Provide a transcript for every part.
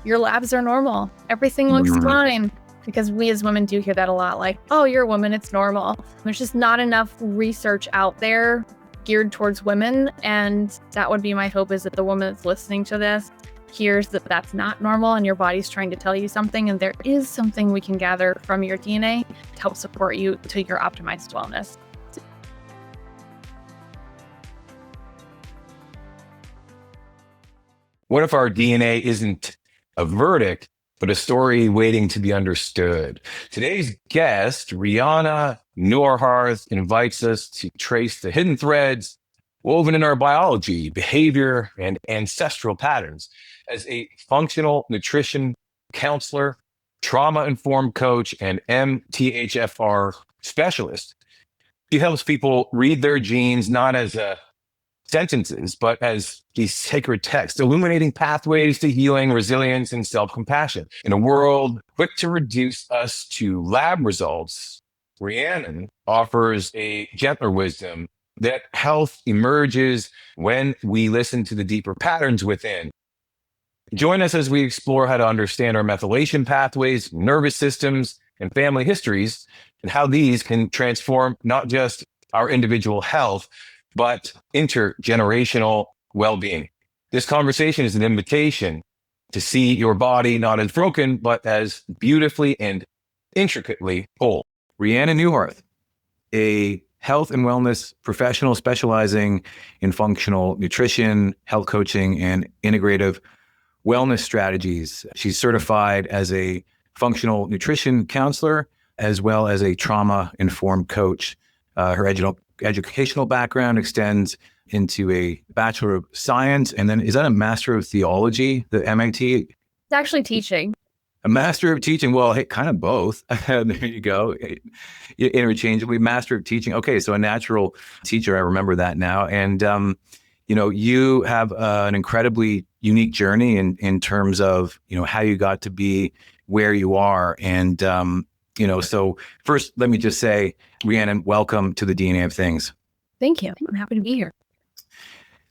your labs are normal. Everything looks fine. Because we as women do hear that a lot, like, oh, you're a woman, it's normal. There's just not enough research out there geared towards women. And that would be my hope, is that the woman that's listening to this hears that that's not normal and your body's trying to tell you something. And there is something we can gather from your DNA to help support you to your optimized wellness. What if our DNA isn't a verdict, but a story waiting to be understood? Today's guest, Rhiannon Neuharth, invites us to trace the hidden threads woven in our biology, behavior, and ancestral patterns. As a functional nutrition counselor, trauma-informed coach, and MTHFR specialist, she helps people read their genes not as sentences, but as these sacred texts, illuminating pathways to healing, resilience, and self-compassion. In a world quick to reduce us to lab results, Rhiannon offers a gentler wisdom that health emerges when we listen to the deeper patterns within. Join us as we explore how to understand our methylation pathways, nervous systems, and family histories, and how these can transform not just our individual health, but intergenerational well-being. This conversation is an invitation to see your body not as broken, but as beautifully and intricately whole. Rhiannon Neuharth, a health and wellness professional specializing in functional nutrition, health coaching, and integrative wellness strategies. She's certified as a functional nutrition counselor, as well as a trauma-informed coach. Her educational background extends into a Bachelor of Science, and then is that a Master of Theology, the MIT? It's actually teaching. A Master of Teaching. Well, hey, kind of both. There you go. Interchangeably, Master of Teaching. Okay, so a natural teacher. I remember that now. And you have an incredibly unique journey in terms of how you got to be where you are. And so first, let me just say, Rhiannon, welcome to the DNA of Things. Thank you. I'm happy to be here.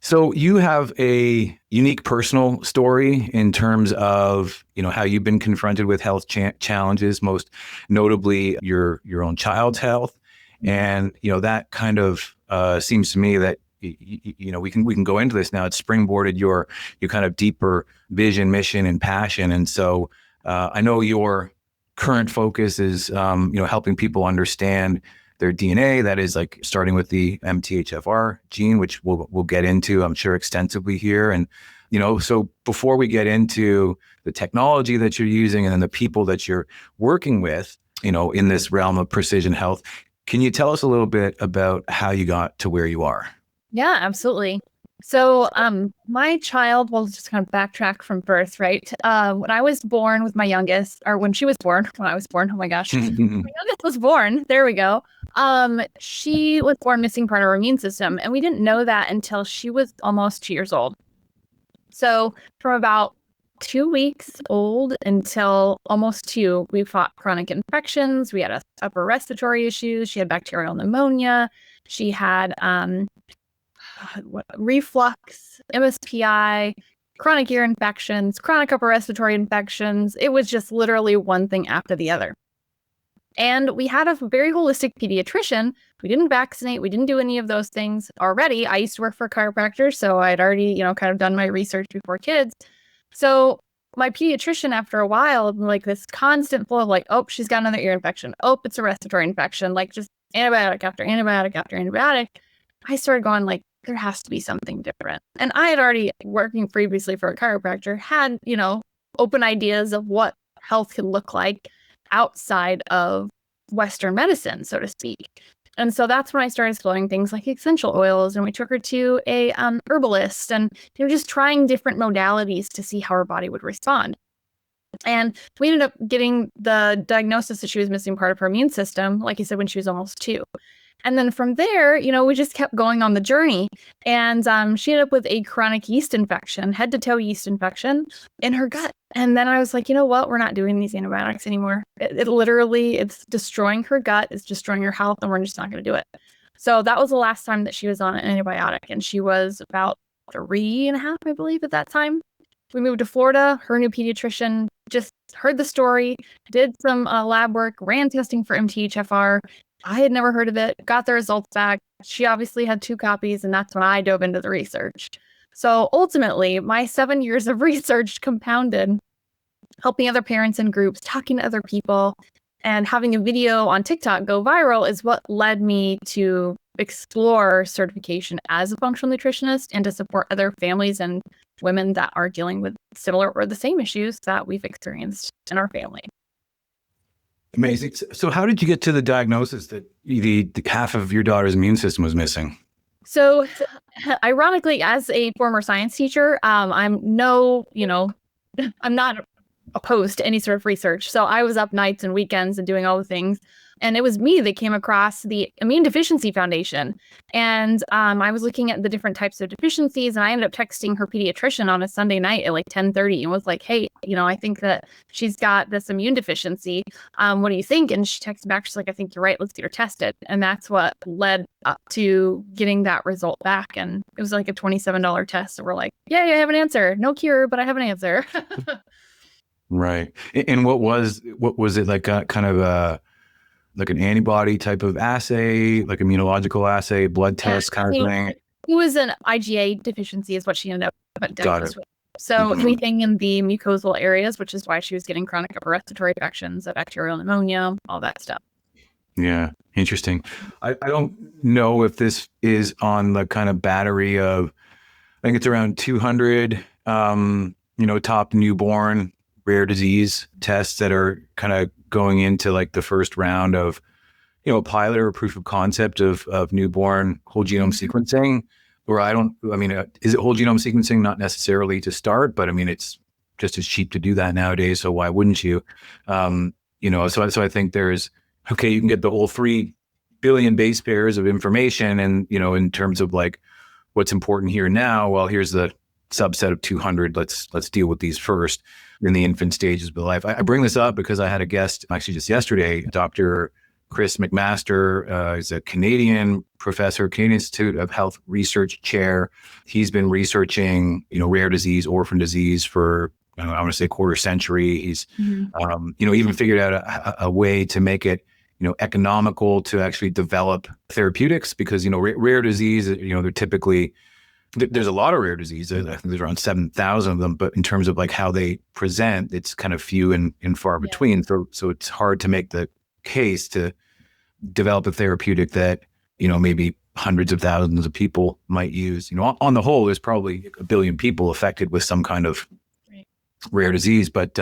So you have a unique personal story in terms of, how you've been confronted with health challenges, most notably your own child's health. And, that kind of seems to me that, we can go into this now. It's springboarded your kind of deeper vision, mission, and passion. And so I know your current focus is, helping people understand their DNA. That is like starting with the MTHFR gene, which we'll get into, I'm sure, extensively here. And, so before we get into the technology that you're using and then the people that you're working with, in this realm of precision health, can you tell us a little bit about how you got to where you are? Yeah, absolutely. So my child, we'll just kind of backtrack from birth, right? When I was born with my youngest, or when she was born, when I was born, oh my gosh, my youngest was born, there we go. She was born missing part of her immune system, and we didn't know that until she was almost 2 years old. So from about 2 weeks old until almost 2, we fought chronic infections. We had upper respiratory issues. She had bacterial pneumonia. She had reflux, MSPI, chronic ear infections, chronic upper respiratory infections. It was just literally one thing after the other. And we had a very holistic pediatrician. We didn't vaccinate. We didn't do any of those things already. I used to work for a chiropractor, so I'd already, kind of done my research before kids. So my pediatrician, after a while, like this constant flow of like, oh, she's got another ear infection. Oh, it's a respiratory infection. Like just antibiotic after antibiotic after antibiotic. I started going like, there has to be something different. And I had already, working previously for a chiropractor, had, open ideas of what health could look like outside of Western medicine, so to speak. And so that's when I started exploring things like essential oils, and we took her to a herbalist, and they were just trying different modalities to see how her body would respond. And we ended up getting the diagnosis that she was missing part of her immune system, like you said, when she was almost 2. And then from there, we just kept going on the journey. And she ended up with a chronic yeast infection, head to toe yeast infection in her gut. And then I was like, you know what? We're not doing these antibiotics anymore. It literally, it's destroying her gut. It's destroying her health, and we're just not going to do it. So that was the last time that she was on an antibiotic. And she was about 3.5, I believe, at that time. We moved to Florida. Her new pediatrician just heard the story, did some lab work, ran testing for MTHFR. I had never heard of it, got the results back. She obviously had 2 copies, and that's when I dove into the research. So ultimately, my 7 years of research compounded, helping other parents and groups, talking to other people, and having a video on TikTok go viral is what led me to explore certification as a functional nutritionist and to support other families and women that are dealing with similar or the same issues that we've experienced in our family. Amazing. So how did you get to the diagnosis that the half of your daughter's immune system was missing? So ironically, as a former science teacher, I'm not opposed to any sort of research. So I was up nights and weekends and doing all the things. And it was me that came across the Immune Deficiency Foundation. And I was looking at the different types of deficiencies, and I ended up texting her pediatrician on a Sunday night at like 10:30 and was like, hey, I think that she's got this immune deficiency. What do you think? And she texted back, she's like, I think you're right. Let's get her tested. And that's what led up to getting that result back. And it was like a $27 test. So we're like, yeah, I have an answer. No cure, but I have an answer. Right. And what was it like? Kind of like an antibody type of assay, like immunological assay, blood test kind of thing? It was an IgA deficiency is what she ended up diagnosed with. So anything in the mucosal areas, which is why she was getting chronic upper respiratory infections, bacterial pneumonia, all that stuff. Yeah. Interesting. I don't know if this is on the kind of battery of, I think it's around 200, top newborn rare disease tests that are kind of going into like the first round of, a pilot or proof of concept of newborn whole genome sequencing. Or is it whole genome sequencing? Not necessarily to start, but it's just as cheap to do that nowadays. So why wouldn't you? So I think there's, okay, you can get the whole 3 billion base pairs of information. And, in terms of like what's important here now, well, here's the subset of 200. Let's deal with these first in the infant stages of life. I bring this up because I had a guest actually just yesterday, Dr. Chris McMaster. Is a Canadian professor, Canadian Institute of Health Research chair. He's been researching, rare disease, orphan disease for, I want to say quarter century. He's, even figured out a way to make it, economical to actually develop therapeutics because, rare disease, they're typically, there's a lot of rare diseases. I think there's around 7,000 of them, but in terms of like how they present, it's kind of few and far between. So it's hard to make the case to develop a therapeutic that, maybe hundreds of thousands of people might use. On the whole, there's probably a billion people affected with some kind of rare disease. But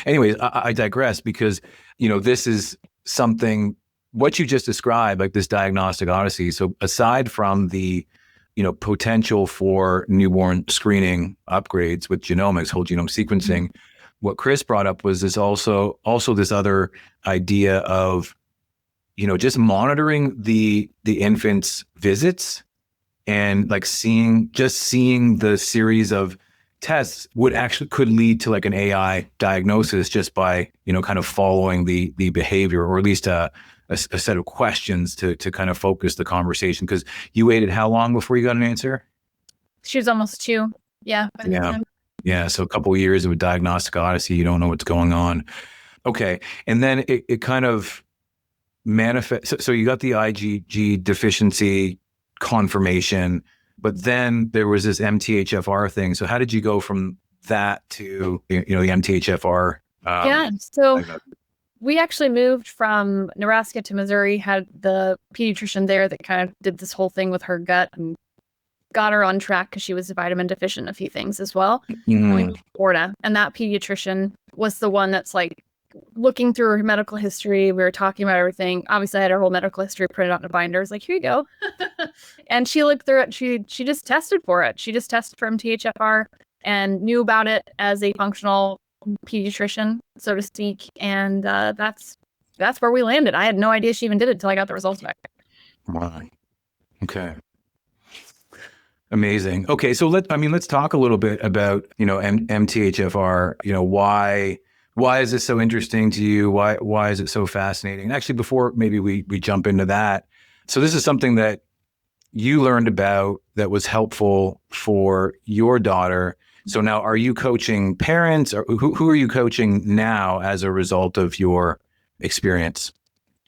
anyways, I digress because, this is something, what you just described, like this diagnostic odyssey. So aside from the potential for newborn screening upgrades with genomics, whole genome sequencing. What Chris brought up was this also this other idea of, just monitoring the infant's visits and like seeing the series of tests could lead to like an AI diagnosis just by, kind of following the behavior, or at least a set of questions to kind of focus the conversation. Because you waited how long before you got an answer? She was almost 2. Yeah. Yeah. So a couple of years of a diagnostic odyssey. You don't know what's going on. Okay. And then it kind of manifests. So you got the IgG deficiency confirmation, but then there was this MTHFR thing. So how did you go from that to, the MTHFR? So we actually moved from Nebraska to Missouri, had the pediatrician there that kind of did this whole thing with her gut and got her on track because she was vitamin deficient in a few things as well. We moved to Florida, and that pediatrician was the one that's like looking through her medical history. We were talking about everything. Obviously, I had her whole medical history printed out in a binder. I was like, here you go. And she looked through it. She just tested for it. She just tested for MTHFR and knew about it as a functional pediatrician, so to speak. And that's where we landed. I had no idea she even did it until I got the results back. Wow. Okay. Amazing. Okay. So let's talk a little bit about, MTHFR, why is this so interesting to you? Why is it so fascinating? And actually, before maybe we jump into that. So this is something that you learned about that was helpful for your daughter. So now, are you coaching parents, or who are you coaching now as a result of your experience?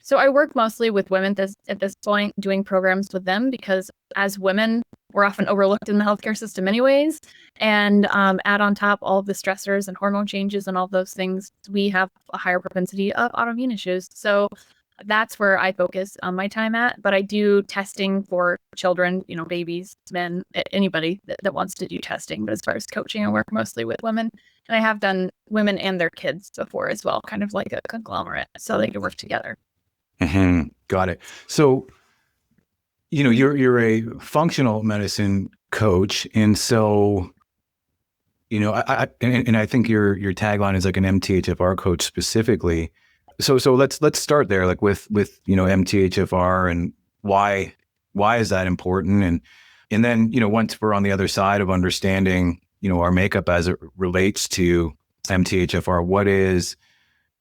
So I work mostly with women at this point, doing programs with them, because as women, we're often overlooked in the healthcare system anyways. And add on top all of the stressors and hormone changes and all those things, we have a higher propensity of autoimmune issues. So that's where I focus on my time at. But I do testing for children, babies, men, anybody that wants to do testing. But as far as coaching, I work mostly with women. And I have done women and their kids before as well, kind of like a conglomerate, so they can work together. Mm-hmm. Got it. So, you're a functional medicine coach, and so, I think your tagline is like an MTHFR coach specifically. So let's start there, like with MTHFR, and why is that important, and then once we're on the other side of understanding our makeup as it relates to MTHFR,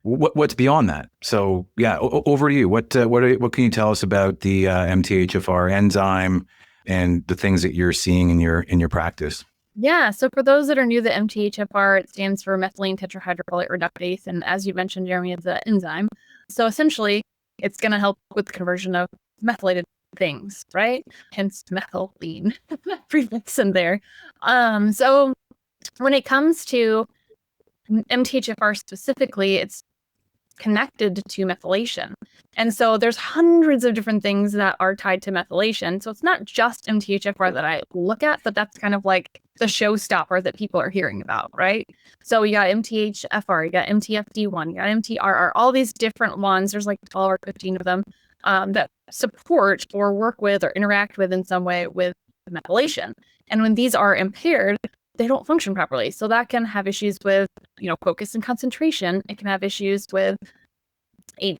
what's beyond that? So yeah, over to you. What can you tell us about the MTHFR enzyme and the things that you're seeing in your practice? Yeah, so for those that are new, the MTHFR, it stands for methylene tetrahydrofolate reductase, and as you mentioned, Jeremy, it's an enzyme. So essentially, it's going to help with the conversion of methylated things, right? Hence methylene prefix in there. So when it comes to MTHFR specifically, it's connected to methylation. And so there's hundreds of different things that are tied to methylation. So it's not just MTHFR that I look at, but that's kind of like the showstopper that people are hearing about, right? So you got MTHFR, you got MTFD1, you got MTRR, all these different ones. There's like 12 or 15 of them that support or work with or interact with in some way with methylation. And when these are impaired, they don't function properly. So that can have issues with, focus and concentration. It can have issues with, with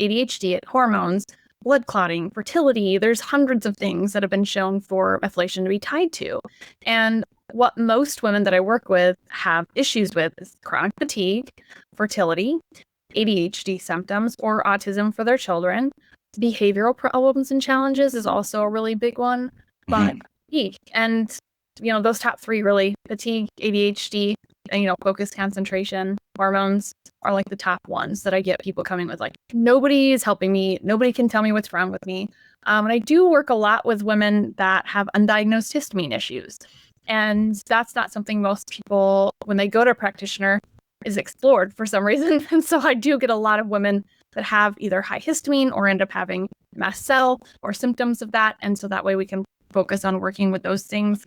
ADHD, hormones, blood clotting, fertility. There's hundreds of things that have been shown for methylation to be tied to. And what most women that I work with have issues with is chronic fatigue, fertility, ADHD symptoms, or autism for their children. Behavioral problems and challenges is also a really big one. But fatigue, and those top three really, fatigue, ADHD, and focus, concentration, hormones are like the top ones that I get people coming with, like, nobody is helping me, nobody can tell me what's wrong with me. And I do work a lot with women that have undiagnosed histamine issues, and that's not something most people, when they go to a practitioner, is explored for some reason. And so I do get a lot of women that have either high histamine or end up having mast cell or symptoms of that, and so that way we can focus on working with those things.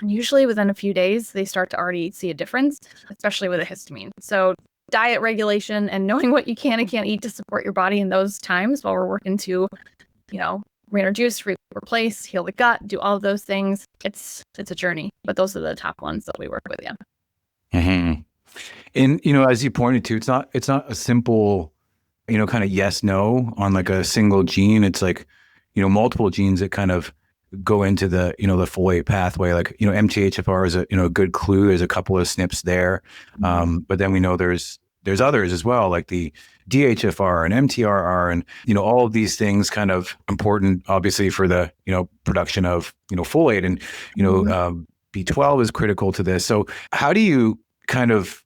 And usually within a few days, they start to already see a difference, especially with a histamine. So diet regulation and knowing what you can and can't eat to support your body in those times while we're working to, reintroduce, replace, heal the gut, do all of those things. It's a journey, but those are the top ones that we work with. Yeah. Mm-hmm. And, as you pointed to, it's not a simple, kind of yes, no on like a single gene. It's like, multiple genes that kind of go into the, the folate pathway. Like, MTHFR is a good clue. There's a couple of SNPs there. But then we know there's others as well, like the DHFR and MTRR, and, all of these things kind of important, obviously, for the, production of, folate, and, B12 is critical to this. So how do you kind of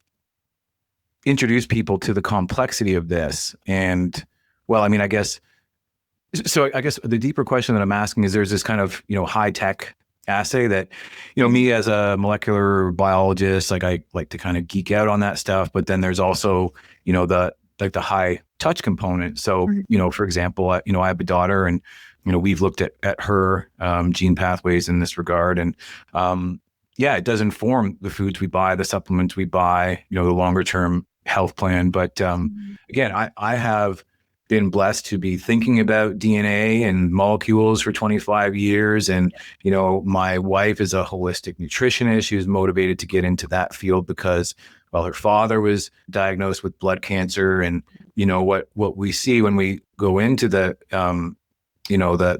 introduce people to the complexity of this? And, well, I mean, I guess the deeper question that I'm asking is, there's this kind of, high tech assay that, me as a molecular biologist, like, I like to kind of geek out on that stuff. But then there's also, the high touch component. So, for example, I have a daughter, and, we've looked at her gene pathways in this regard. And it does inform the foods we buy, the supplements we buy, the longer term health plan. But again, I have been blessed to be thinking about DNA and molecules for 25 years. And, my wife is a holistic nutritionist. She was motivated to get into that field because, well, her father was diagnosed with blood cancer. And, what we see when we go into the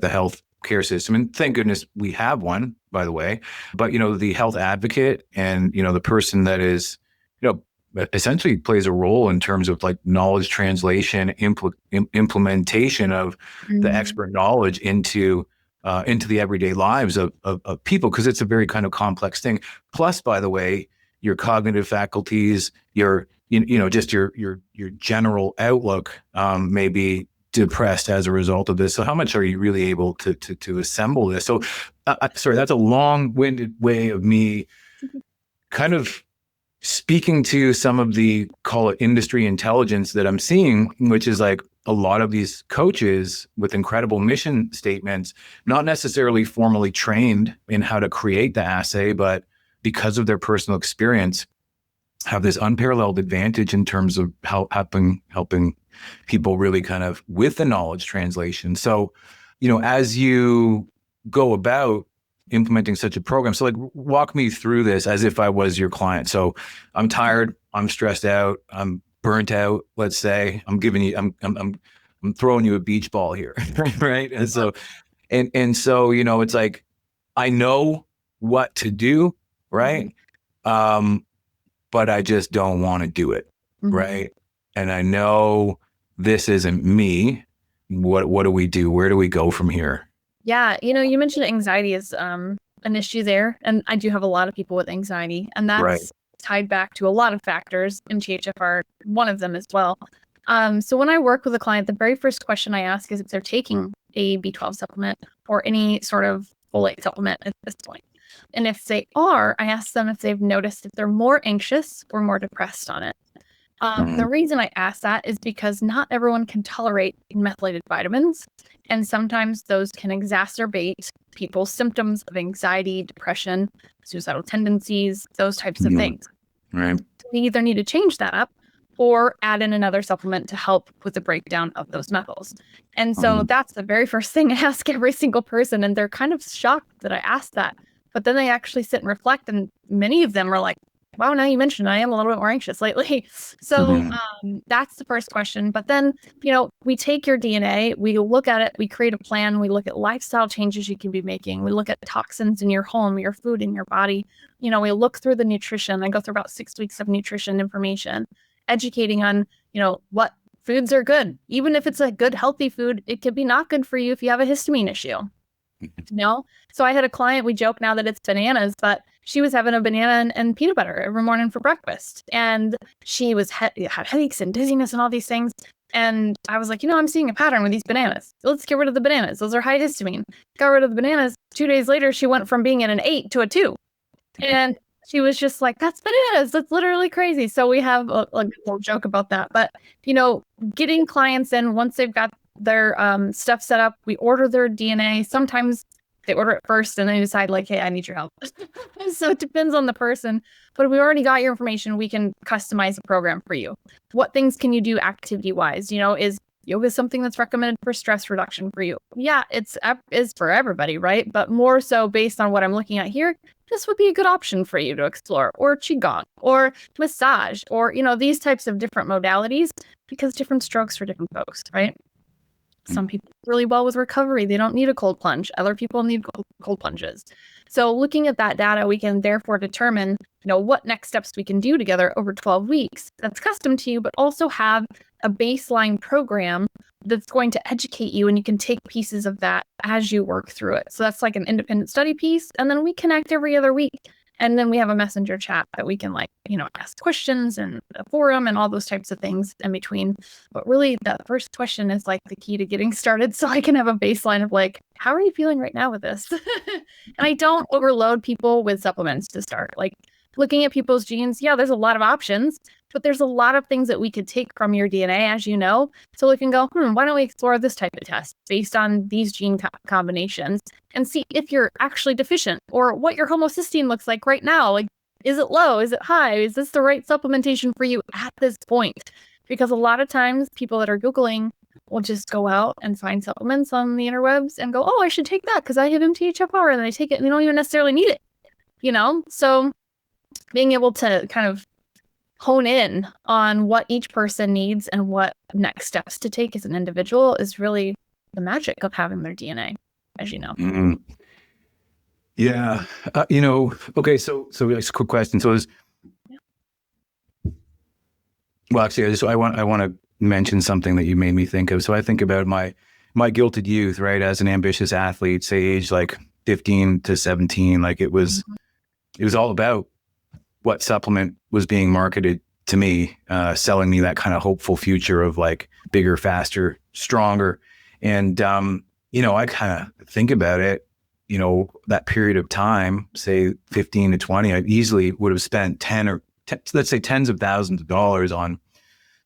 health care system, and thank goodness we have one, by the way, but, the health advocate and, the person that is, essentially plays a role in terms of like knowledge translation, implementation of the expert knowledge into into the everyday lives of people, because it's a very kind of complex thing. Plus, by the way, your cognitive faculties, just your general outlook may be depressed as a result of this. So how much are you really able to assemble this? So sorry, that's a long-winded way of me kind of speaking to some of the, call it, industry intelligence that I'm seeing, which is like a lot of these coaches with incredible mission statements, not necessarily formally trained in how to create the assay, but because of their personal experience, have this unparalleled advantage in terms of helping people really kind of with the knowledge translation. So, as you go about implementing such a program, so like walk me through this as if I was your client. So I'm tired, I'm stressed out, I'm burnt out, let's say. I'm throwing you a beach ball here, right? And so, so, it's like, I know what to do, right? But I just don't want to do it, right? And I know this isn't me. What do we do? Where do we go from here? Yeah, you mentioned anxiety is an issue there, and I do have a lot of people with anxiety, and that's tied back to a lot of factors, MTHFR, one of them as well. So when I work with a client, the very first question I ask is if they're taking a B12 supplement or any sort of folate supplement at this point. And if they are, I ask them if they've noticed if they're more anxious or more depressed on it. The reason I ask that is because not everyone can tolerate methylated vitamins, and sometimes those can exacerbate people's symptoms of anxiety, depression, suicidal tendencies, those types of things. Right. We either need to change that up or add in another supplement to help with the breakdown of those methyls. And so that's the very first thing I ask every single person, and they're kind of shocked that I asked that. But then they actually sit and reflect, and many of them are like, wow, now you mentioned it, I am a little bit more anxious lately. So that's the first question. But then, we take your DNA, we look at it, we create a plan, we look at lifestyle changes you can be making. We look at toxins in your home, your food in your body. We look through the nutrition. I go through about 6 weeks of nutrition information, educating on, what foods are good. Even if it's a good, healthy food, it could be not good for you if you have a histamine issue. So I had a client, we joke now that it's bananas, but she was having a banana and peanut butter every morning for breakfast. And she was had headaches and dizziness and all these things. And I was like, I'm seeing a pattern with these bananas. So let's get rid of the bananas. Those are high histamine. Got rid of the bananas. 2 days later, she went from being at an 8 to a 2. And she was just like, that's bananas. That's literally crazy. So we have a little joke about that. But, getting clients in, once they've got their stuff set up, we order their DNA. Sometimes they order it first and they decide like, hey, I need your help. So it depends on the person. But if we already got your information, we can customize a program for you. What things can you do activity-wise? Is yoga something that's recommended for stress reduction for you? Yeah, it's for everybody, right? But more so based on what I'm looking at here, this would be a good option for you to explore, or qigong, or massage, or, these types of different modalities, because different strokes for different folks, right? Some people do really well with recovery. They don't need a cold plunge. Other people need cold plunges. So looking at that data, we can therefore determine, what next steps we can do together over 12 weeks that's custom to you, but also have a baseline program that's going to educate you, and you can take pieces of that as you work through it. So that's like an independent study piece. And then we connect every other week. And then we have a messenger chat that we can ask questions, and a forum and all those types of things in between. But really that first question is like the key to getting started. So I can have a baseline of like, how are you feeling right now with this? And I don't overload people with supplements to start. Like looking at people's genes. Yeah, there's a lot of options, but there's a lot of things that we could take from your DNA, as you know. So we can go, why don't we explore this type of test based on these gene combinations and see if you're actually deficient, or what your homocysteine looks like right now. Like, is it low? Is it high? Is this the right supplementation for you at this point? Because a lot of times people that are Googling will just go out and find supplements on the interwebs and go, oh, I should take that because I have MTHFR, and they take it and they don't even necessarily need it, So being able to kind of hone in on what each person needs and what next steps to take as an individual is really the magic of having their DNA, as you know. Yeah. Okay. So it's a quick question. So well, actually, I want to mention something that you made me think of. So I think about my my gilded youth, right? As an ambitious athlete, say age like 15 to 17, like it was all about what supplement was being marketed to me, selling me that kind of hopeful future of like bigger, faster, stronger. And, I kind of think about it, that period of time, say 15 to 20, I easily would have spent let's say tens of thousands of dollars on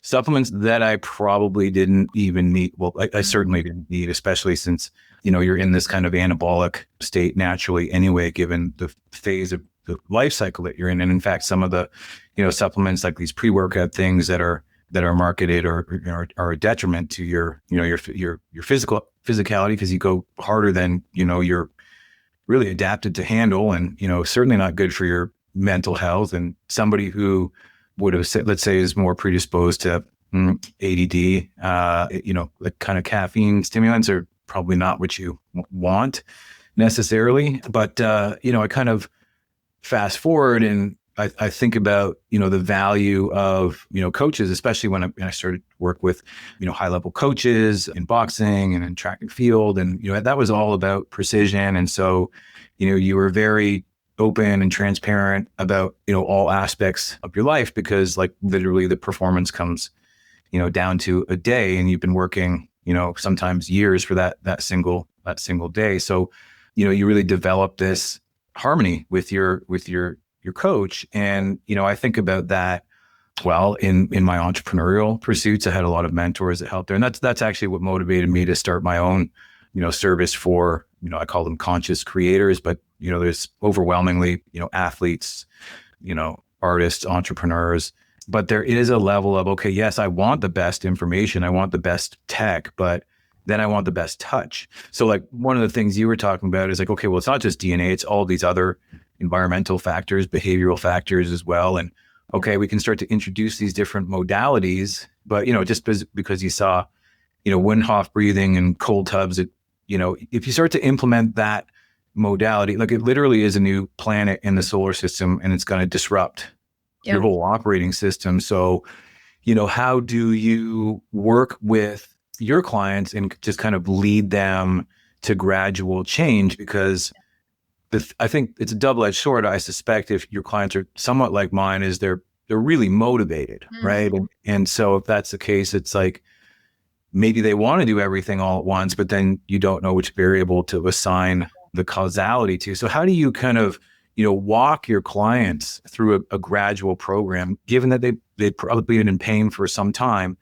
supplements that I probably didn't even need. Well, I certainly didn't need, especially since, you're in this kind of anabolic state naturally anyway, given the phase of the life cycle that you're in. And in fact, some of the, supplements like these pre-workout things that are marketed are a detriment to your physicality, because you go harder than, you're really adapted to handle, and, certainly not good for your mental health. And somebody who would have said, let's say, is more predisposed to ADD, the kind of caffeine stimulants are probably not what you want necessarily. But, I kind of fast forward and I think about, the value of, coaches, especially when I started work with, high level coaches in boxing and in track and field. And, that was all about precision. And so, you were very open and transparent about, all aspects of your life, because like literally the performance comes, down to a day, and you've been working, sometimes years for that single day. So, you really develop this harmony with your coach. And, I think about that. Well, in my entrepreneurial pursuits, I had a lot of mentors that helped there. And that's actually what motivated me to start my own, service for, I call them conscious creators, but, there's overwhelmingly, athletes, artists, entrepreneurs, but there is a level of, okay, yes, I want the best information. I want the best tech, but then I want the best touch. So like one of the things you were talking about is like, okay, well, it's not just DNA, it's all these other environmental factors, behavioral factors as well. And okay, we can start to introduce these different modalities, but, just because you saw, Wim Hof breathing and cold tubs, if you start to implement that modality, like it literally is a new planet in the solar system, and it's going to disrupt your whole operating system. So, how do you work with your clients and just kind of lead them to gradual change? Because I think it's a double-edged sword. I suspect if your clients are somewhat like mine, is they're really motivated, right? And so if that's the case, it's like maybe they want to do everything all at once, but then you don't know which variable to assign the causality to. So how do you kind of, walk your clients through a gradual program, given that they've probably been in pain for some time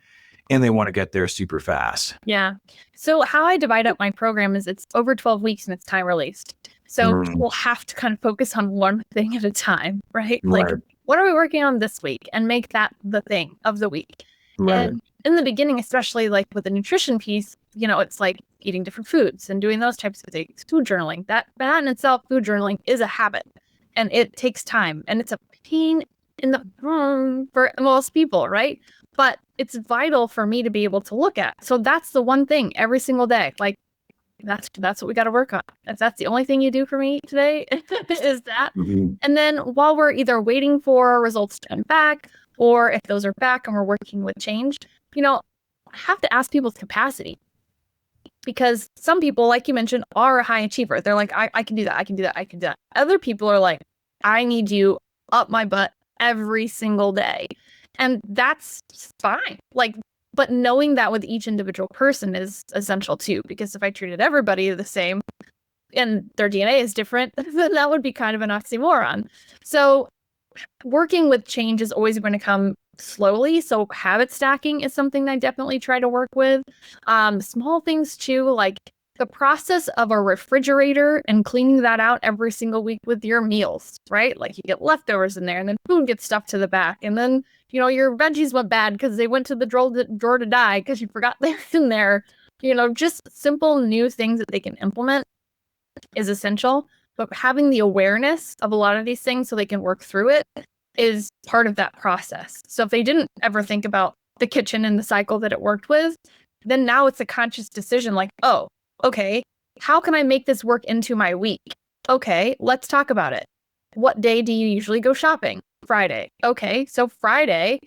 and they want to get there super fast? Yeah. So how I divide up my program is it's over 12 weeks and it's time released. So we'll have to kind of focus on one thing at a time, right? Like, what are we working on this week? And make that the thing of the week. Right. And in the beginning, especially like with the nutrition piece, it's like eating different foods and doing those types of things. Food journaling, that in itself, food journaling is a habit, and it takes time, and it's a pain in the for most people, right? But it's vital for me to be able to look at. So that's the one thing every single day. Like, that's what we got to work on. If that's the only thing you do for me today, is that. And then while we're either waiting for results to come back, or if those are back and we're working with change, I have to ask people's capacity. Because some people, like you mentioned, are a high achiever. They're like, I can do that. I can do that. I can do that. Other people are like, I need you up my butt every single day. And that's fine. Like, but knowing that with each individual person is essential too, because if I treated everybody the same and their DNA is different, then that would be kind of an oxymoron. So working with change is always going to come slowly. So habit stacking is something that I definitely try to work with. Small things too, like the process of a refrigerator and cleaning that out every single week with your meals, right? Like you get leftovers in there and then food gets stuffed to the back. And then, your veggies went bad because they went to the drawer to die because you forgot they were in there. Just simple new things that they can implement is essential. But having the awareness of a lot of these things so they can work through it is part of that process. So if they didn't ever think about the kitchen and the cycle that it worked with, then now it's a conscious decision like, oh, okay, how can I make this work into my week? Okay, let's talk about it. What day do you usually go shopping? Friday. Okay, so Friday,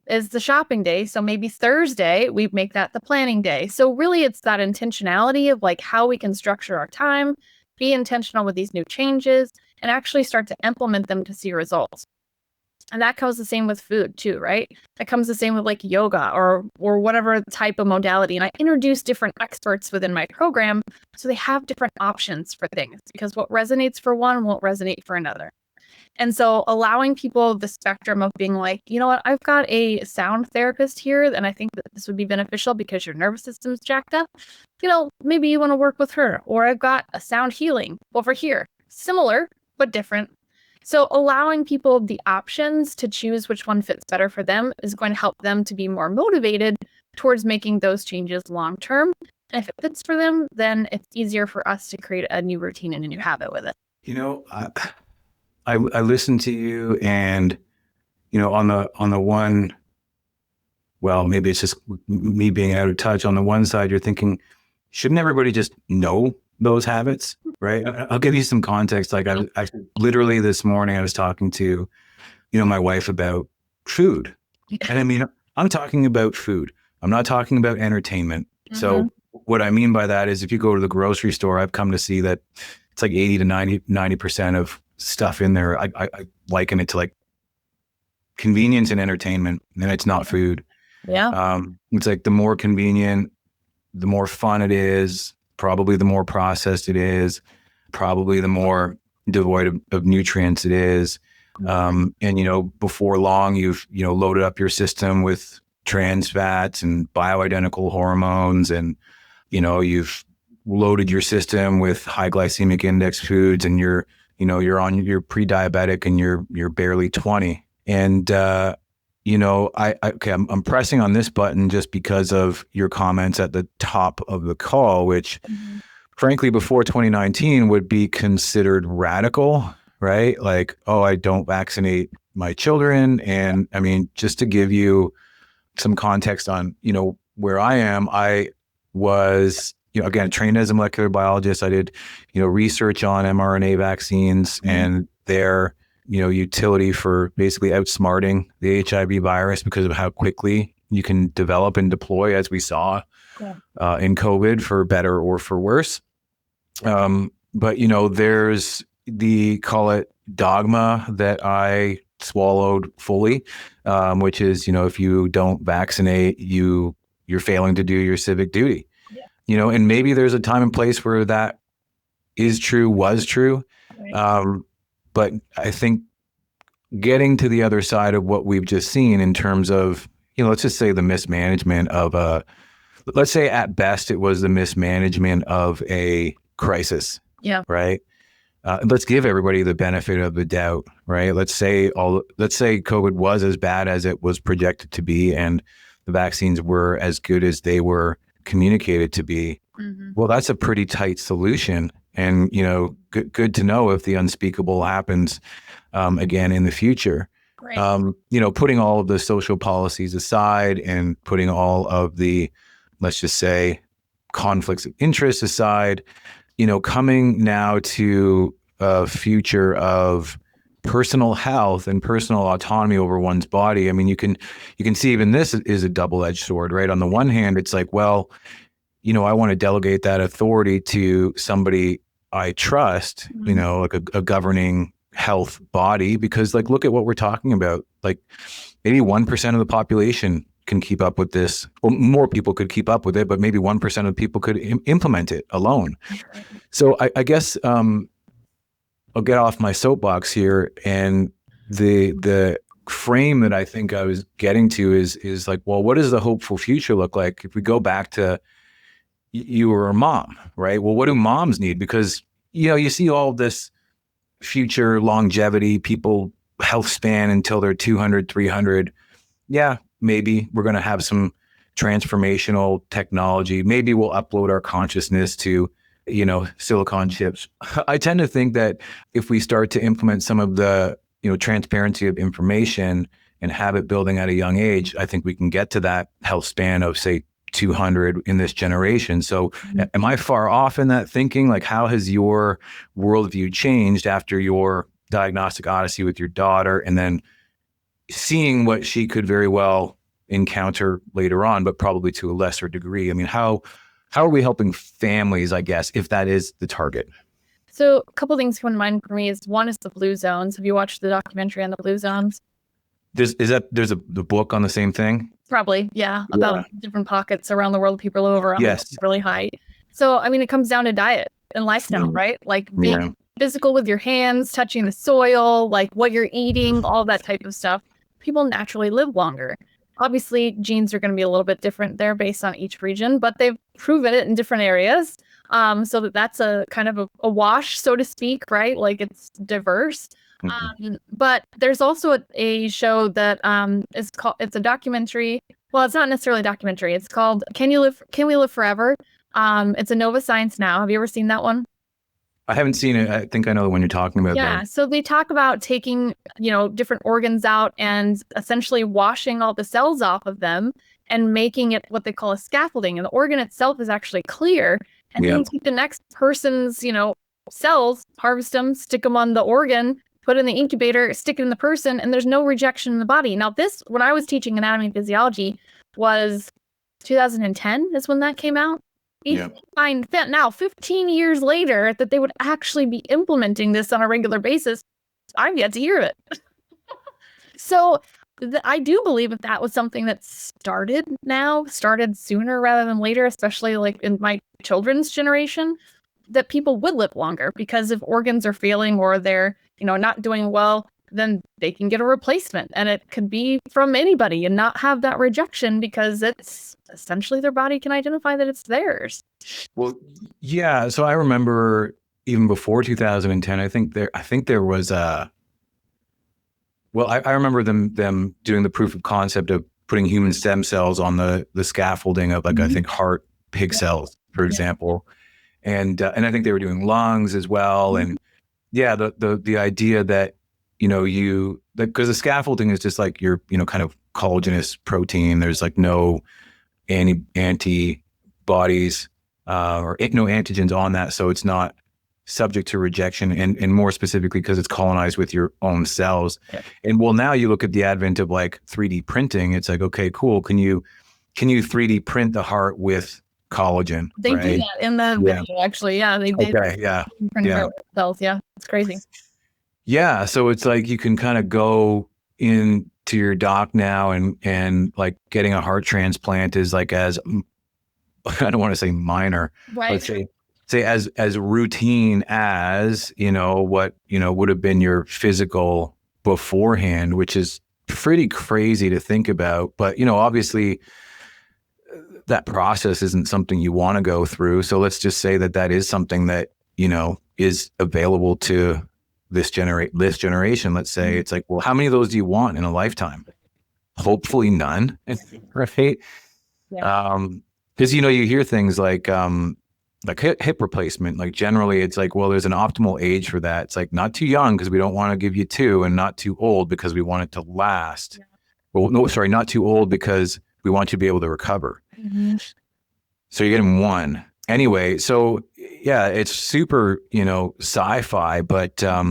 is the shopping day. So maybe Thursday, we make that the planning day. So really it's that intentionality of like how we can structure our time, be intentional with these new changes, and actually start to implement them to see results. And that goes the same with food too, right? That comes the same with like yoga or whatever type of modality. And I introduce different experts within my program so they have different options for things, because what resonates for one won't resonate for another. And so allowing people the spectrum of being like, you know what, I've got a sound therapist here, and I think that this would be beneficial because your nervous system's jacked up. You know, maybe you want to work with her. Or I've got a sound healing over here. Similar, but different. So allowing people the options to choose which one fits better for them is going to help them to be more motivated towards making those changes long term. And if it fits for them, then it's easier for us to create a new routine and a new habit with it. You know, I listened to you, and you know, on the one, well, maybe it's just me being out of touch. On the one side, you're thinking, shouldn't everybody just know those habits, right? I'll give you some context. Like I literally this morning, I was talking to, you know, my wife about food, and I mean, I'm talking about food. I'm not talking about entertainment. So what I mean by that is, if you go to the grocery store, I've come to see that it's like 80 to 90% of stuff in there. I liken it to like convenience and entertainment, and it's not food. Yeah. It's like the more convenient, the more fun it is, probably the more processed it is, probably the more devoid of nutrients it is. And, you know, before long, you've, you know, loaded up your system with trans fats and bioidentical hormones, and, you know, you've loaded your system with high glycemic index foods, and you're you're pre-diabetic and you're barely 20. And, you know, I'm pressing on this button just because of your comments at the top of the call, which frankly, before 2019 would be considered radical, right? Like, oh, I don't vaccinate my children. And I mean, just to give you some context on, you know, where I am, I was, you know, again, trained as a molecular biologist. I did, you know, research on mRNA vaccines and their, you know, utility for basically outsmarting the HIV virus because of how quickly you can develop and deploy, as we saw in COVID, for better or for worse. But, you know, there's call it dogma that I swallowed fully, which is, you know, if you don't vaccinate, you're failing to do your civic duty. You know, and maybe there's a time and place where that is true, was true. But I think getting to the other side of what we've just seen in terms of, you know, let's just say the mismanagement of let's say at best it was the mismanagement of a crisis. Yeah. Right. Let's give everybody the benefit of the doubt, right? Let's say COVID was as bad as it was projected to be, and the vaccines were as good as they were communicated to be. Well, that's a pretty tight solution. And, you know, good to know if the unspeakable happens again in the future. You know, putting all of the social policies aside and putting all of the, let's just say, conflicts of interest aside, you know, coming now to a future of personal health and personal autonomy over one's body. I mean, you can see even this is a double-edged sword, right? On the one hand, it's like, well, you know, I want to delegate that authority to somebody I trust, you know, like a governing health body, because like, look at what we're talking about. Like maybe 1% of the population can keep up with this, or more people could keep up with it, but maybe 1% of people could implement it alone. So I guess I'll get off my soapbox here, and the frame that I think I was getting to is like, well, what does the hopeful future look like if we go back to you were a mom, right? Well, what do moms need? Because, you know, you see all this future longevity, people health span until they're 200, 300. Yeah, maybe we're going to have some transformational technology. Maybe we'll upload our consciousness to, you know, silicon chips. I tend to think that if we start to implement some of the, you know, transparency of information and habit building at a young age, I think we can get to that health span of, say, 200 in this generation. So am I far off in that thinking? Like, how has your worldview changed after your diagnostic odyssey with your daughter, and then seeing what she could very well encounter later on, but probably to a lesser degree. I mean, how are we helping families, I guess, if that is the target? So a couple things come to mind for me is one is the blue zones. Have you watched the documentary on the blue zones? There's the book on the same thing? Probably, yeah, about different pockets around the world people live over Yes. really high. So, I mean, it comes down to diet and lifestyle, right? Like being physical with your hands, touching the soil, like what you're eating, all that type of stuff. People naturally live longer. Obviously, genes are going to be a little bit different there based on each region, but they've proven it in different areas. So that's a kind of a wash, so to speak, right? Like it's diverse. But there's also a show that is called, it's a documentary. Well, it's not necessarily a documentary. It's called Can We Live Forever? It's a Nova Science Now. Have you ever seen that one? I haven't seen it. I think I know the one you're talking about. Yeah. So they talk about taking, different organs out and essentially washing all the cells off of them and making it what they call a scaffolding. And the organ itself is actually clear. And then take the next person's, cells, harvest them, stick them on the organ, put it in the incubator, stick it in the person, and there's no rejection in the body. Now this, when I was teaching anatomy and physiology, was 2010 is when that came out. You find that now 15 years later that they would actually be implementing this on a regular basis. I've yet to hear of it. So I do believe that was something that started sooner rather than later, especially like in my children's generation, that people would live longer because if organs are failing or they're, not doing well, then they can get a replacement, and it could be from anybody and not have that rejection because it's essentially their body can identify that it's theirs. Well, yeah. So I remember even before 2010, I think there was I remember them doing the proof of concept of putting human stem cells on the scaffolding of I think heart, pig cells, for example. And I think they were doing lungs as well. And the idea that, because the scaffolding is just like your, kind of collagenous protein. There's like no antibodies or no antigens on that. So it's not subject to rejection and more specifically because it's colonized with your own cells. Yeah. And now you look at the advent of like 3D printing. It's like, okay, cool. Can you 3D print the heart with collagen? They do that in the video, actually. Yeah, they did. Okay, yeah. Cells. Yeah, it's crazy. Yeah, so it's like you can kind of go into your doc now and like getting a heart transplant is like as I don't want to say minor, right? Let's say as routine as what would have been your physical beforehand, which is pretty crazy to think about. But obviously that process isn't something you want to go through. So let's just say that is something that, is available to this generation. Let's say it's like, well, how many of those do you want in a lifetime? Hopefully none. Right. Yeah. Because, you hear things like hip replacement, like generally it's like, well, there's an optimal age for that. It's like not too young because we don't want to give you 2 and not too old because we want it to last. Yeah. Well, no, sorry, not too old because we want you to be able to recover. Mm-hmm. So you're getting 1. Anyway, so yeah, it's super, sci-fi, but I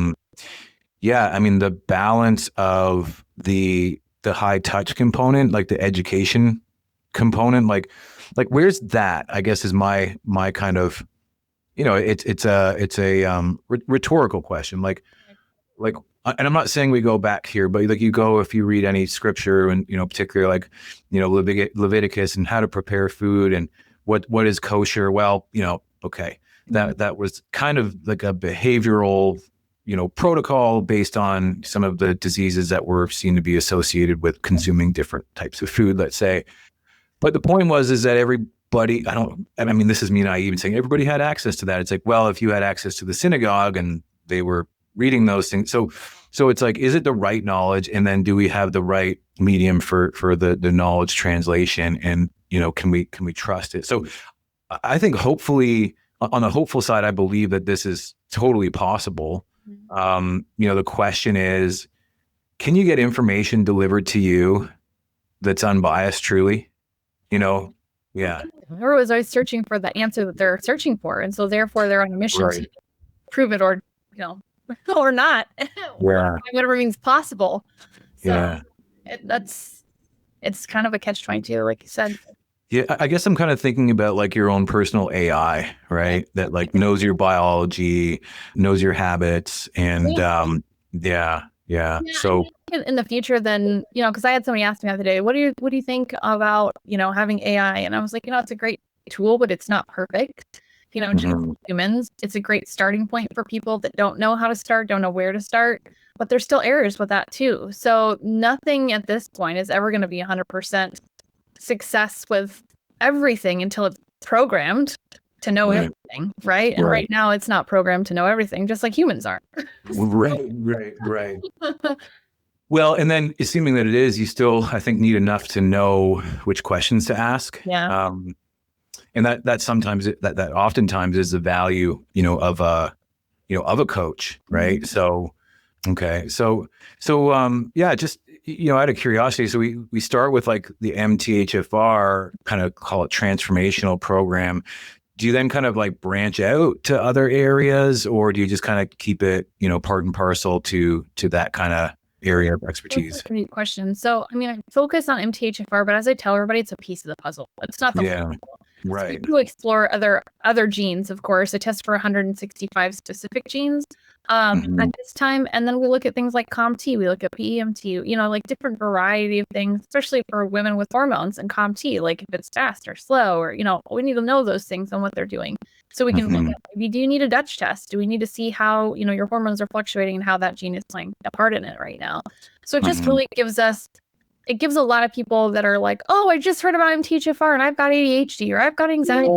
mean, the balance of the high touch component, like the education component, like where's that, I guess is my kind of, it's a rhetorical question. Like, and I'm not saying we go back here, but like if you read any scripture and, particularly like, Leviticus and how to prepare food and what is kosher. Well, okay. That was kind of like a behavioral, protocol based on some of the diseases that were seen to be associated with consuming different types of food, let's say. But the point is that everybody, this is me naive and saying everybody had access to that. It's like, well, if you had access to the synagogue and they were reading those things. So it's like, is it the right knowledge? And then do we have the right medium for the knowledge translation? And, can we trust it? So I think hopefully on the hopeful side, I believe that this is totally possible. The question is, can you get information delivered to you that's unbiased truly? Yeah. Or was always searching for the answer that they're searching for. And so therefore they're on a mission to prove it or, or not. Yeah. Whatever means possible. So yeah. that's it's kind of a catch-22, like you said. Yeah, I guess I'm kind of thinking about like your own personal AI, right? That like knows your biology, knows your habits, and yeah. Yeah, So in the future, then, because I had somebody ask me the other day, what do you think about, having AI? And I was like, it's a great tool, but it's not perfect. Just mhm, humans, it's a great starting point for people that don't know how to start, don't know where to start, but there's still errors with that too. So nothing at this point is ever going to be 100% success with everything until it's programmed to know right, everything, right? And right, right now it's not programmed to know everything, just like humans aren't. right. Well, and then assuming that it is, you still, I think, need enough to know which questions to ask. Yeah. And that sometimes that oftentimes is the value, of a coach, right? So, okay, yeah, just out of curiosity, so we start with like the MTHFR, kind of call it transformational program. Do you then kind of like branch out to other areas, or do you just kind of keep it, part and parcel to that kind of area of expertise? That's a great question. So, I focus on MTHFR, but as I tell everybody, it's a piece of the puzzle. It's not the Yeah, whole puzzle. right. So we do explore other genes, of course. I test for 165 specific genes Mhm, at this time, and then we look at things like COMT, we look at PEMT, like different variety of things, especially for women with hormones and COMT, like if it's fast or slow, or we need to know those things and what they're doing, so we can look mhm, at maybe, do you need a Dutch test? Do we need to see how your hormones are fluctuating and how that gene is playing a part in it right now? So it just mhm, really gives a lot of people that are like, oh, I just heard about MTHFR and I've got ADHD or I've got anxiety.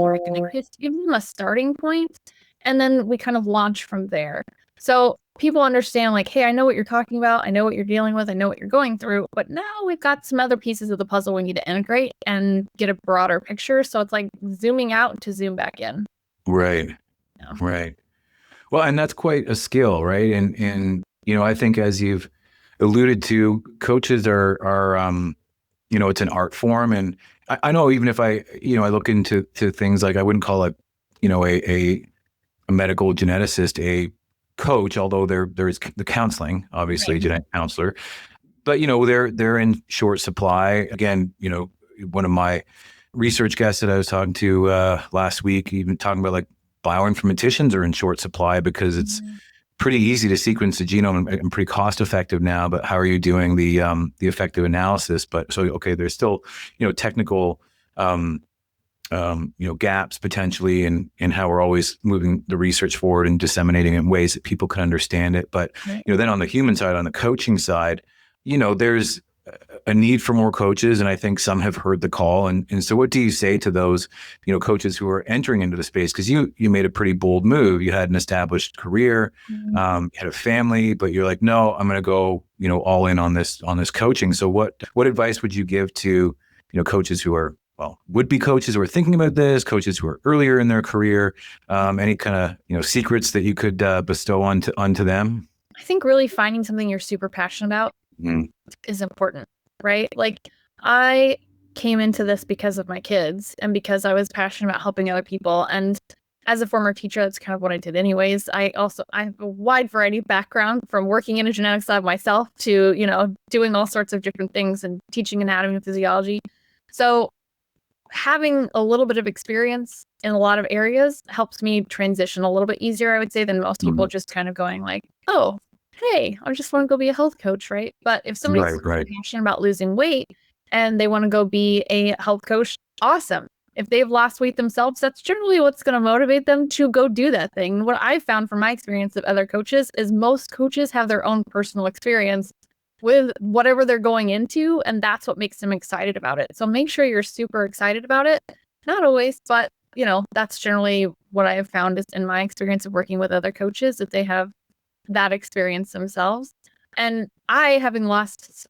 Just give them a starting point, and then we kind of launch from there. So people understand, like, hey, I know what you're talking about. I know what you're dealing with. I know what you're going through. But now we've got some other pieces of the puzzle we need to integrate and get a broader picture. So it's like zooming out to zoom back in. right, Yeah. right. Well, and that's quite a skill, right? And I think as you've alluded to, coaches are it's an art form, and I know even if I look into things like I wouldn't call it, a medical geneticist a coach, although there is the counseling, obviously, Right. genetic counselor, but they're in short supply. Again, one of my research guests that I was talking to last week, even talking about like bioinformaticians are in short supply because it's pretty easy to sequence the genome and pretty cost effective now. But how are you doing the effective analysis? But so okay, there's still technical gaps potentially in how we're always moving the research forward and disseminating it in ways that people can understand it. But Right. then on the human side, on the coaching side, there's a need for more coaches, and I think some have heard the call. And so, what do you say to those coaches who are entering into the space? Because you made a pretty bold move. You had an established career, you had a family, but you're like, no, I'm going to go all in on this coaching. So what advice would you give to coaches who are would-be coaches who are thinking about this, coaches who are earlier in their career, any kind of secrets that you could bestow onto them? I think really finding something you're super passionate about is important, right? Like, I came into this because of my kids and because I was passionate about helping other people. And as a former teacher, that's kind of what I did anyways. I have a wide variety of background, from working in a genetics lab myself to, doing all sorts of different things and teaching anatomy and physiology. So having a little bit of experience in a lot of areas helps me transition a little bit easier, I would say, than most people just kind of going like, oh, hey, I just want to go be a health coach, right? But if somebody's Right. passionate about losing weight and they want to go be a health coach, awesome. If they've lost weight themselves, that's generally what's going to motivate them to go do that thing. What I've found from my experience of other coaches is most coaches have their own personal experience with whatever they're going into, and that's what makes them excited about it. So make sure you're super excited about it. Not always, but that's generally what I have found is in my experience of working with other coaches, that they have that experience themselves. And I, having lost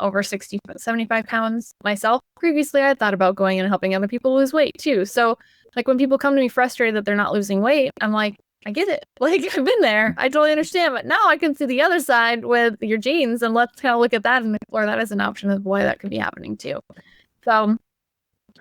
over 75 pounds myself previously, I thought about going and helping other people lose weight too. So like when people come to me frustrated that they're not losing weight, I'm like, I get it. Like, I've been there. I totally understand. But now I can see the other side with your genes, and let's kind of look at that and explore that as an option of why that could be happening too. So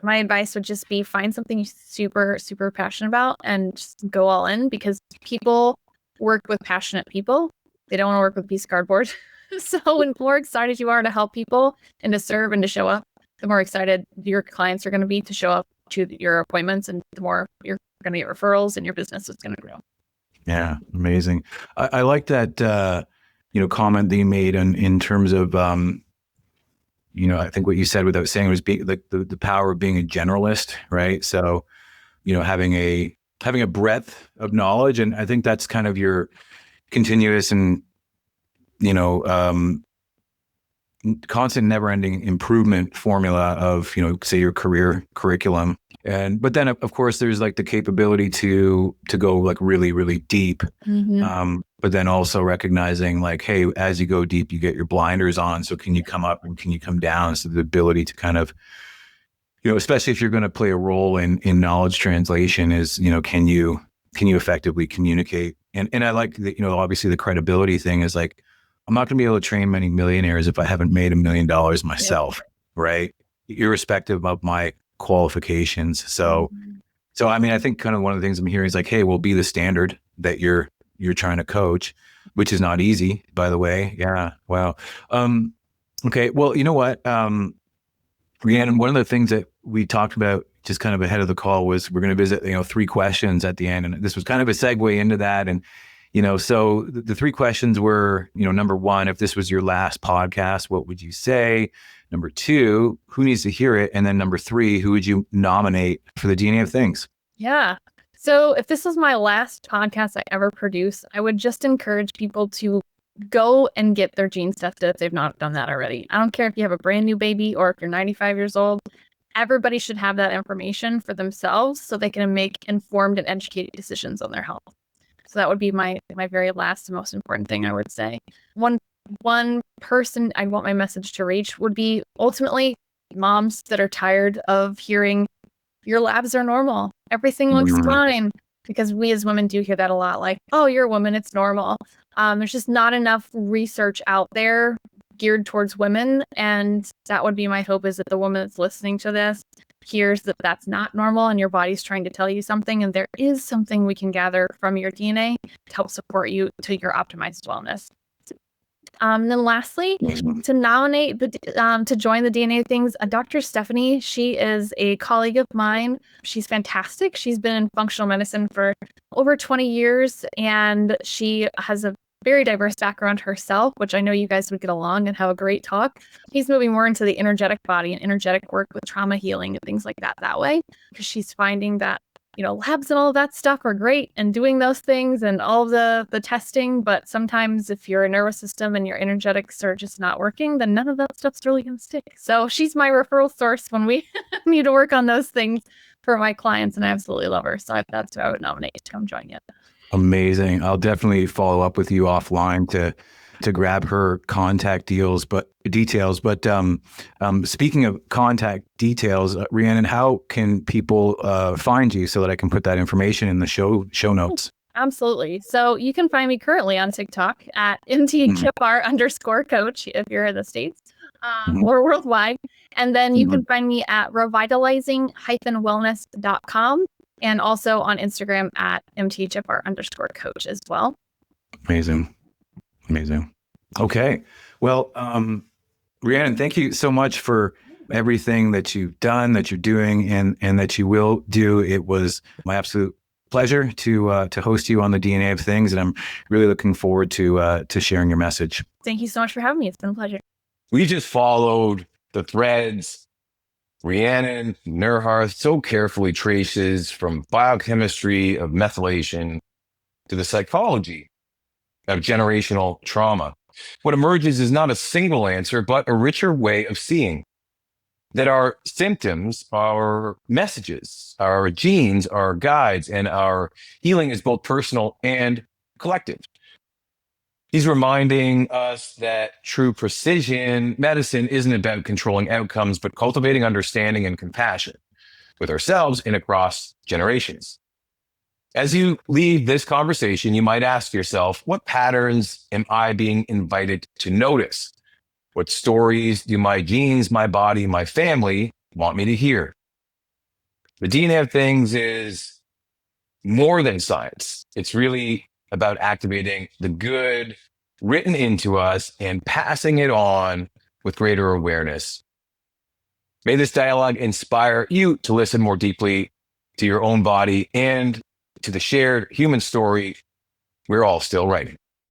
my advice would just be find something you're super, super passionate about and just go all in, because people work with passionate people. They don't want to work with a piece of cardboard. So the more excited you are to help people and to serve and to show up, the more excited your clients are going to be to show up to your appointments, and the more you're going to get referrals and your business is going to grow. Yeah, amazing. I like that comment that you made in terms of I think what you said without saying was being the power of being a generalist, right? So having a breadth of knowledge, and I think that's kind of your continuous and constant never-ending improvement formula of say your career curriculum. But then of course there's like the capability to go like really, really deep. But then also recognizing like, hey, as you go deep, you get your blinders on. So can you come up and can you come down? So the ability to kind of, especially if you're going to play a role in knowledge translation is, can you effectively communicate? And I like that, obviously the credibility thing is like, I'm not going to be able to train many millionaires if I haven't made $1 million myself, right? Irrespective of my qualifications. So I mean, I think kind of one of the things I'm hearing is like, hey, we'll be the standard that you're trying to coach, which is not easy, by the way. Yeah. Wow. Okay. Well, you know what? Rhiannon, one of the things that we talked about just kind of ahead of the call was we're going to visit, 3 questions at the end. And this was kind of a segue into that. And, so the 3 questions were, number 1, if this was your last podcast, what would you say? Number 2, who needs to hear it? And then number 3, who would you nominate for the DNA of Things? Yeah. So if this was my last podcast I ever produced, I would just encourage people to go and get their genes tested if they've not done that already. I don't care if you have a brand new baby or if you're 95 years old. Everybody should have that information for themselves so they can make informed and educated decisions on their health. So that would be my very last and most important thing, I would say. One person I want my message to reach would be ultimately moms that are tired of hearing your labs are normal. Everything looks fine. Because we as women do hear that a lot, like, oh, you're a woman, it's normal. There's just not enough research out there geared towards women. And that would be my hope, is that the woman that's listening to this hears that that's not normal and your body's trying to tell you something. And there is something we can gather from your DNA to help support you to your optimized wellness. Then lastly, to nominate to join the DNA Things, Dr. Stephanie, she is a colleague of mine. She's fantastic. She's been in functional medicine for over 20 years, and she has a very diverse background herself, which I know you guys would get along and have a great talk. He's moving more into the energetic body and energetic work with trauma healing and things like that way, because she's finding that labs and all of that stuff are great and doing those things and all of the testing. But sometimes if your nervous system and your energetics are just not working, then none of that stuff's really going to stick. So she's my referral source when we need to work on those things for my clients. And I absolutely love her. So that's who I would nominate to come join you. Amazing. I'll definitely follow up with you offline to grab her contact details. But speaking of contact details, Rhiannon, how can people find you so that I can put that information in the show notes? Absolutely. So you can find me currently on TikTok at MTHFR_coach if you're in the States or worldwide. And then you can find me at revitalizing-wellness.com and also on Instagram at MTHFR_coach as well. Amazing. Okay. Well, Rhiannon, thank you so much for everything that you've done, that you're doing, and that you will do. It was my absolute pleasure to host you on the DNA of Things, and I'm really looking forward to sharing your message. Thank you so much for having me. It's been a pleasure. We just followed the threads Rhiannon Neuharth so carefully traces from biochemistry of methylation to the psychology of generational trauma. What emerges is not a single answer, but a richer way of seeing that our symptoms are messages, our genes are guides, and our healing is both personal and collective. He's reminding us that true precision medicine isn't about controlling outcomes, but cultivating understanding and compassion with ourselves and across generations. As you leave this conversation, you might ask yourself, what patterns am I being invited to notice? What stories do my genes, my body, my family want me to hear? The DNA of Things is more than science. It's really about activating the good, written into us and passing it on with greater awareness. May this dialogue inspire you to listen more deeply to your own body and to the shared human story we're all still writing.